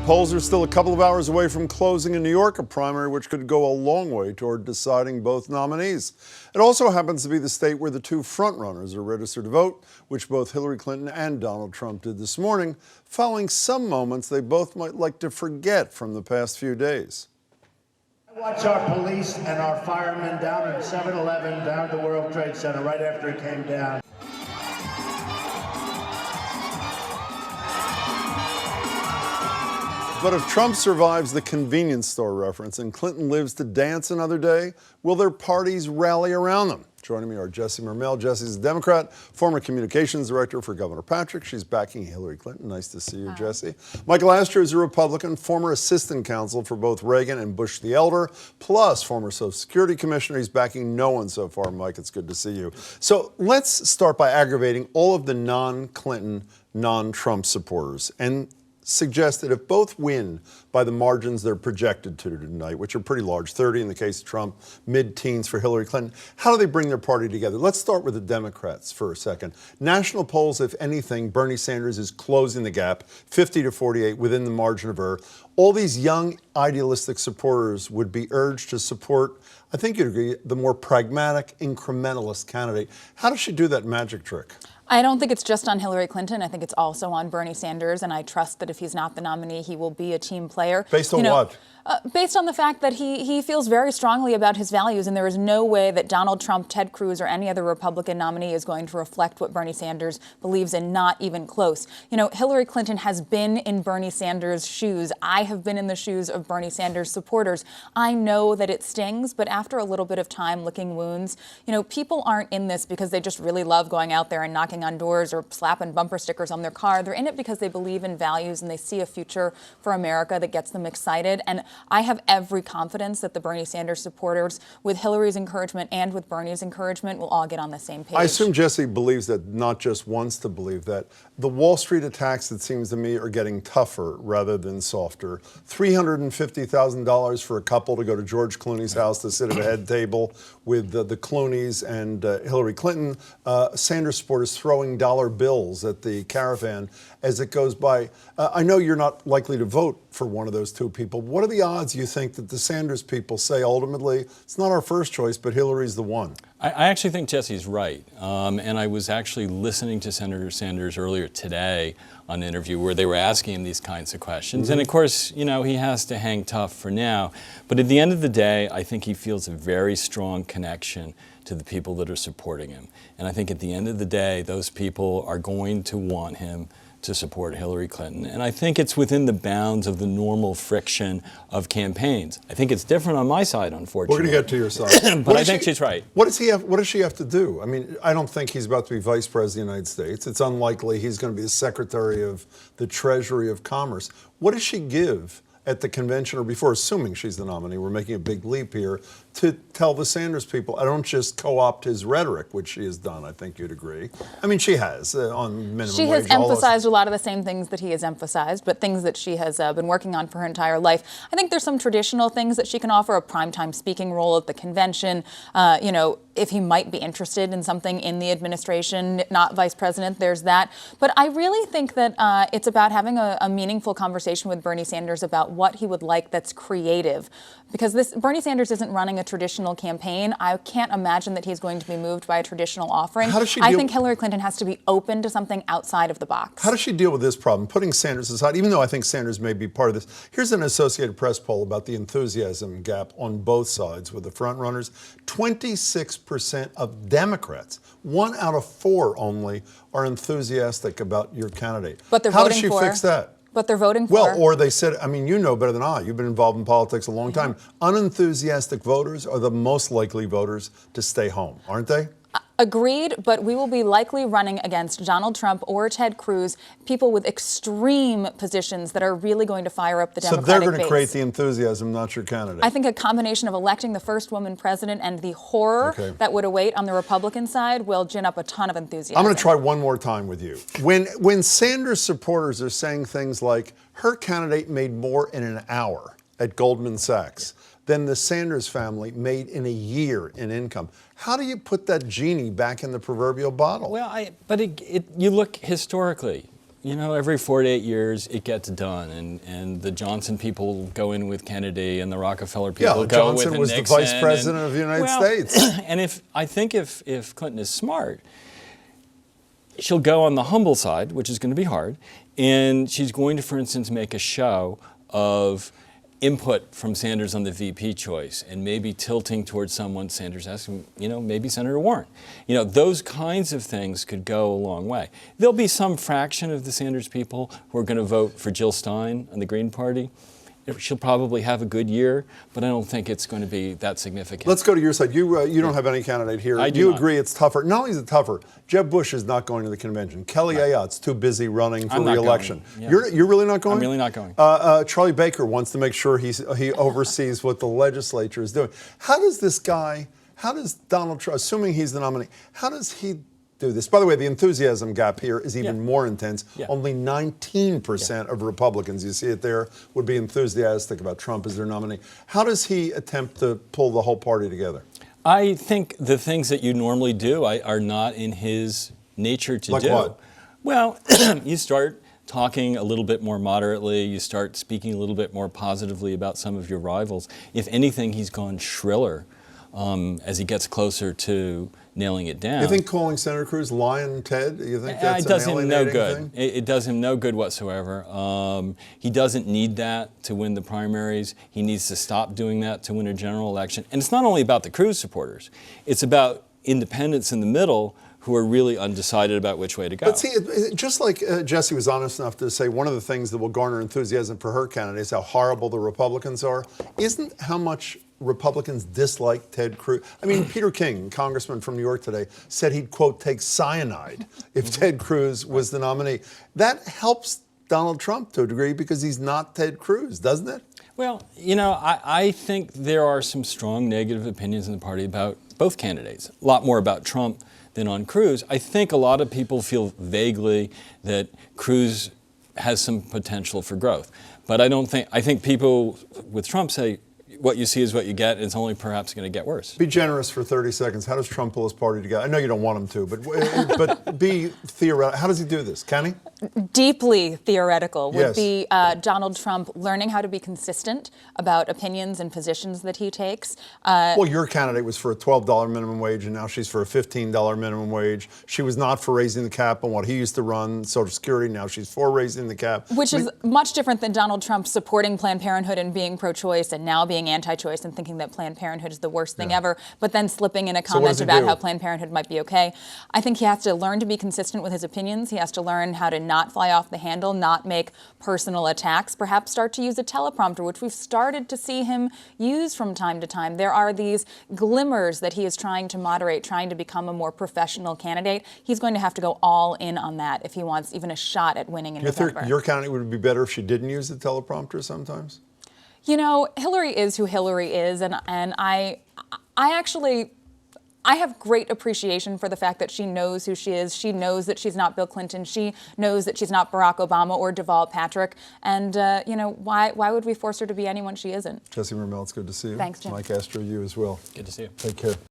Polls are still a couple of hours away from closing in New York, a primary which could go a long way toward deciding both nominees. It also happens to be the state where the two frontrunners are registered to vote, which both Hillary Clinton and Donald Trump did this morning, following some moments they both might like to forget from the past few days. I watch our police and our firemen down at 7-Eleven, down at the World Trade Center, right after it came down. But if Trump survives the convenience store reference and Clinton lives to dance another day, will their parties rally around them? Joining me are Jesse Mermell. Jesse's a Democrat, former communications director for Governor Patrick. She's backing Hillary Clinton. Nice to see you, Hi. Jesse. Michael Astrue is a Republican, former assistant counsel for both Reagan and Bush the Elder, plus former Social Security commissioner. He's backing no one so far. Mike, it's good to see you. So let's start by aggravating all of the non-Clinton, non-Trump supporters and suggest that if both win by the margins they're projected to tonight, which are pretty large, 30 in the case of Trump, mid-teens for Hillary Clinton, how do they bring their party together? Let's start with the Democrats for a second. National polls, if anything, Bernie Sanders is closing the gap, 50-48 within the margin of error. All these young, idealistic supporters would be urged to support, I think you'd agree, the more pragmatic, incrementalist candidate. How does she do that magic trick? I don't think it's just on Hillary Clinton. I think it's also on Bernie Sanders, and I trust that if he's not the nominee, he will be a team player. Based on what? Based on the fact that he feels very strongly about his values, and there is no way that Donald Trump, Ted Cruz, or any other Republican nominee is going to reflect what Bernie Sanders believes in, not even close. You know, Hillary Clinton has been in Bernie Sanders' shoes. I have been in the shoes of Bernie Sanders supporters. I know that it stings, but after a little bit of time licking wounds, you know, people aren't in this because they just really love going out there and knocking on doors or slapping bumper stickers on their car. They're in it because they believe in values and they see a future for America that gets them excited. And I have every confidence that the Bernie Sanders supporters, with Hillary's encouragement and with Bernie's encouragement, will all get on the same page. I assume Jesse believes that, not just wants to believe that. The Wall Street attacks, it seems to me, are getting tougher rather than softer. $350,000 for a couple to go to George Clooney's house to sit at a head table with the Clooneys and Hillary Clinton. Sanders supporters throwing dollar bills at the caravan as it goes by. I know you're not likely to vote for one of those two people. What are the odds you think that the Sanders people say ultimately it's not our first choice, but Hillary's the one? I actually think Jesse's right. And I was actually listening to Senator Sanders earlier today on an interview where they were asking him these kinds of questions. And of course, you know, he has to hang tough for now. But at the end of the day, I think he feels a very strong connection to the people that are supporting him. And I think at the end of the day, those people are going to want him to support Hillary Clinton. And I think it's within the bounds of the normal friction of campaigns. I think it's different on my side, unfortunately. We're going to get to your side. But I think she's right. What does she have to do? I mean, I don't think he's about to be vice president of the United States. It's unlikely he's going to be the secretary of the Treasury of Commerce. What does she give at the convention, or before, assuming she's the nominee, we're making a big leap here, to tell the Sanders people, I don't just co-opt his rhetoric, which she has done, I think you'd agree. I mean, she has, on minimum wage. She has emphasized a lot of the same things that he has emphasized, but things that she has been working on for her entire life. I think there's some traditional things that she can offer, a primetime speaking role at the convention, you know, if he might be interested in something in the administration, not vice president, there's that. But I really think that it's about having a meaningful conversation with Bernie Sanders about what he would like that's creative. Because Bernie Sanders isn't running a traditional campaign. I can't imagine that he's going to be moved by a traditional offering. I think Hillary Clinton has to be open to something outside of the box. How does she deal with this problem? Putting Sanders aside, even though I think Sanders may be part of this, here's an Associated Press poll about the enthusiasm gap on both sides with the front runners. 26% of Democrats, 1 out of 4 only, are enthusiastic about your candidate. But they're How voting does she for fix that? But they're voting for. Well, or they said, I mean, you know better than I. You've been involved in politics a long time. Unenthusiastic voters are the most likely voters to stay home, aren't they? Agreed, but we will be likely running against Donald Trump or Ted Cruz, people with extreme positions that are really going to fire up the Democratic base. So they're going to create the enthusiasm, not your candidate. I think a combination of electing the first woman president and the horror that would await on the Republican side will gin up a ton of enthusiasm. I'm going to try one more time with you. When Sanders supporters are saying things like, her candidate made more in an hour at Goldman Sachs than the Sanders family made in a year in income. How do you put that genie back in the proverbial bottle? Well, but you look historically. you know, every 4 to 8 years it gets done, and the Johnson people go in with Kennedy, and the Rockefeller people Yeah, go Johnson with was Nixon. the vice president of the United States. And I think if Clinton is smart, she'll go on the humble side, which is going to be hard, and she's going to, for instance, make a show of input from Sanders on the VP choice, and maybe tilting towards someone Sanders asking, you know, maybe Senator Warren. You know, those kinds of things could go a long way. There'll be some fraction of the Sanders people who are going to vote for Jill Stein on the Green Party. She'll probably have a good year, but I don't think it's going to be that significant. Let's go to your side. You don't have any candidate here. I do you not. agree it's tougher. Not only is it tougher, Jeb Bush is not going to the convention. Kelly Ayotte's too busy running for I'm not re-election. going, yeah. You're really not going? I'm really not going. Charlie Baker wants to make sure he oversees what the legislature is doing. How does Donald Trump, assuming he's the nominee, how does he do this? By the way, the enthusiasm gap here is even more intense. Yeah. Only 19% of Republicans, you see it there, would be enthusiastic about Trump as their nominee. How does he attempt to pull the whole party together? I think the things that you normally do are not in his nature to do. Like what? Well, you start talking a little bit more moderately. You start speaking a little bit more positively about some of your rivals. If anything, he's gone shriller as he gets closer to nailing it down. You think calling Senator Cruz Lion Ted, you think that's it does an him no alienating good. thing? It does him no good whatsoever. He doesn't need that to win the primaries. He needs to stop doing that to win a general election. And it's not only about the Cruz supporters. It's about independents in the middle who are really undecided about which way to go. But see, just like Jesse was honest enough to say one of the things that will garner enthusiasm for her candidate is how horrible the Republicans are, isn't how much Republicans dislike Ted Cruz? I mean, Peter King, congressman from New York today, said he'd, quote, take cyanide if Ted Cruz was the nominee. That helps Donald Trump to a degree because he's not Ted Cruz, doesn't it? Well, you know, I think there are some strong negative opinions in the party about both candidates. A lot more about Trump than on Cruz. I think a lot of people feel vaguely that Cruz has some potential for growth. But I think people with Trump say, what you see is what you get, and it's only perhaps going to get worse. Be generous for 30 seconds. How does Trump pull his party together? I know you don't want him to, but be theoretical. How does he do this? Can he? Deeply theoretical would Yes. be Donald Trump learning how to be consistent about opinions and positions that he takes. Well, your candidate was for a $12 minimum wage, and now she's for a $15 minimum wage. She was not for raising the cap on what he used to run, Social Security. Now she's for raising the cap. Which is much different than Donald Trump supporting Planned Parenthood and being pro-choice and now being anti-choice and thinking that Planned Parenthood is the worst thing ever, but then slipping in a what comment does he about do? how Planned Parenthood might be okay. I think he has to learn to be consistent with his opinions. He has to learn how to not fly off the handle, not make personal attacks, perhaps start to use a teleprompter, which we've started to see him use from time to time. There are these glimmers that he is trying to moderate, trying to become a more professional candidate. He's going to have to go all in on that if he wants even a shot at winning in November. Your candidate would be better if she didn't use the teleprompter sometimes? You know, Hillary is who Hillary is, and I have great appreciation for the fact that she knows who she is. She knows that she's not Bill Clinton. She knows that she's not Barack Obama or Deval Patrick. And, you know, why would we force her to be anyone she isn't? Jesse Mermell, it's good to see you. Thanks, Jim. Mike Astrue, you as well. Good to see you. Take care.